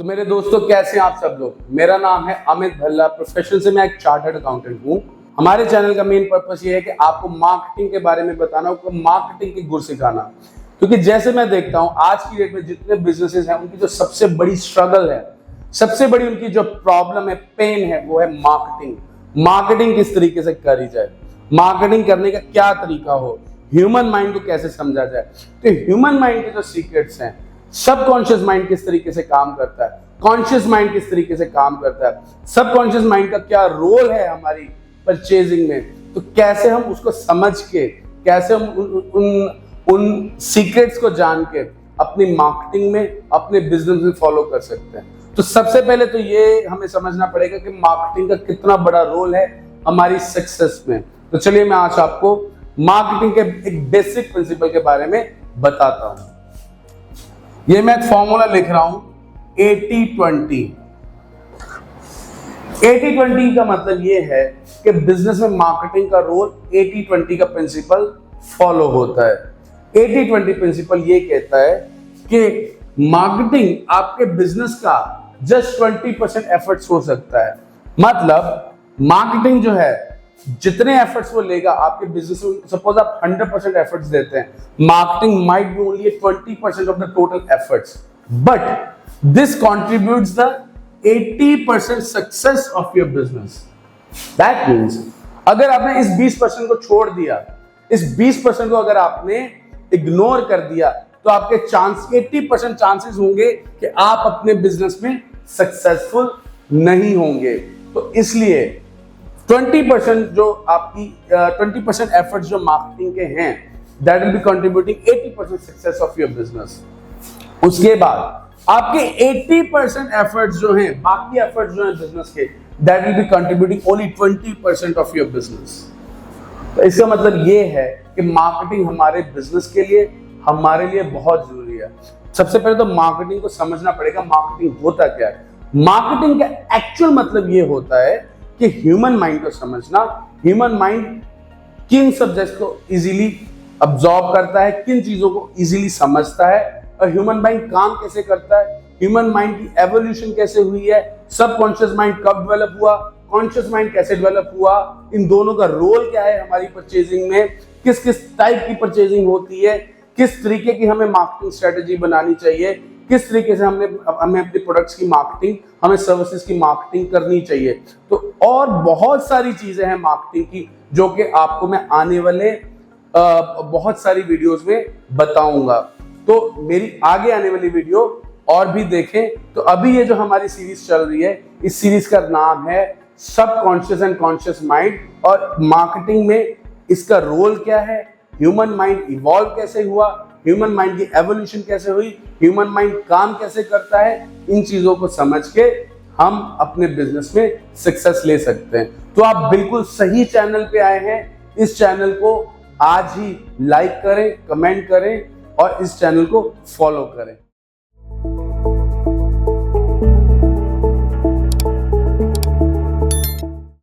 तो मेरे दोस्तों कैसे हैं आप सब लोग। मेरा नाम है अमित भल्ला। प्रोफेशन से मैं एक चार्टर्ड अकाउंटेंट हूँ। हमारे चैनल का मेन पर्पस ये है कि आपको मार्केटिंग के बारे में बताना, आपको मार्केटिंग के गुर सिखाना। क्योंकि जैसे मैं देखता हूँ आज की डेट में जितने बिजनेसेस हैं उनकी जो सबसे बड़ी स्ट्रगल है, सबसे बड़ी उनकी जो प्रॉब्लम है, पेन है, वो है मार्केटिंग। मार्केटिंग किस तरीके से करी जाए, मार्केटिंग करने का क्या तरीका हो, ह्यूमन माइंड को कैसे समझा जाए। तो ह्यूमन माइंड के जो सीक्रेट्स हैं, सबकॉन्शियस माइंड किस तरीके से काम करता है, कॉन्शियस माइंड किस तरीके से काम करता है, सबकॉन्शियस माइंड का क्या रोल है हमारी परचेजिंग में, तो कैसे हम उसको समझ के, कैसे हम उन सीक्रेट्स को जान के अपनी मार्केटिंग में, अपने बिजनेस में फॉलो कर सकते हैं। तो सबसे पहले तो ये हमें समझना पड़ेगा कि मार्केटिंग का कितना बड़ा रोल है हमारी सक्सेस में। तो चलिए मैं आज आपको मार्केटिंग के एक बेसिक प्रिंसिपल के बारे में बताता हूं। ये मैं एक फॉर्मूला लिख रहा हूं 80-20। 80-20 का मतलब ये है कि बिजनेस में मार्केटिंग का रोल 80-20 का प्रिंसिपल फॉलो होता है। 80-20 प्रिंसिपल ये कहता है कि मार्केटिंग आपके बिजनेस का जस्ट 20% एफर्ट्स हो सकता है। मतलब मार्केटिंग जो है, जितने एफर्ट्स वो लेगा आपके बिजनेस में, सपोज आप 100% एफर्ट्स देते हैं, marketing might be only 20% of the total efforts, but this contributes the 80% success of your business. That means अगर आपने इस 20% को छोड़ दिया, इस 20% को अगर आपने इग्नोर कर दिया, तो आपके 80% चांसेस होंगे कि आप अपने बिजनेस में सक्सेसफुल नहीं होंगे। तो इसलिए 20% जो आपकी 20% एफर्ट्स जो मार्केटिंग के हैं, that will be contributing 80% success of your business. उसके बाद आपके 80% एफर्ट्स जो हैं, बाकी एफर्ट्स जो हैं बिजनेस के, that will be contributing only 20% of your business. तो इसका मतलब ये है कि मार्केटिंग हमारे बिजनेस के लिए, हमारे लिए बहुत जरूरी है। सबसे पहले तो मार्केटिंग को समझना पड़ेगा, मार्केटिंग होता क्या है। मार्केटिंग का एक्चुअल मतलब ये होता है कि ह्यूमन माइंड को समझना। ह्यूमन माइंड किन सब्जेक्ट्स को इजीली अब्सॉर्ब करता है, किन चीजों को इजीली समझता है, और ह्यूमन माइंड काम कैसे करता है, ह्यूमन माइंड की एवोल्यूशन कैसे हुई है, सबकॉन्शियस माइंड कब डेवलप हुआ, कॉन्शियस माइंड कैसे डेवलप हुआ, इन दोनों का रोल क्या है हमारी परचेजिंग में, किस किस टाइप की परचेजिंग होती है, किस तरीके की हमें मार्केटिंग स्ट्रेटेजी बनानी चाहिए, किस तरीके से हमें अपने प्रोडक्ट्स की मार्केटिंग, हमें सर्विसेज की मार्केटिंग करनी चाहिए। तो और बहुत सारी चीजें हैं मार्केटिंग की, जो कि आपको मैं आने वाले बहुत सारी वीडियोस में बताऊंगा। तो मेरी आगे आने वाली वीडियो और भी देखें। तो अभी ये जो हमारी सीरीज चल रही है, इस सीरीज का नाम है सबकॉन्शियस एंड कॉन्शियस माइंड, और मार्केटिंग में इसका रोल क्या है, ह्यूमन माइंड इवॉल्व कैसे हुआ, ह्यूमन माइंड की एवोल्यूशन कैसे हुई, ह्यूमन माइंड काम कैसे करता है, इन चीजों को समझ के हम अपने बिजनेस में सक्सेस ले सकते हैं। तो आप बिल्कुल सही चैनल पे आए हैं। इस चैनल को आज ही लाइक करें, कमेंट करें और इस चैनल को फॉलो करें।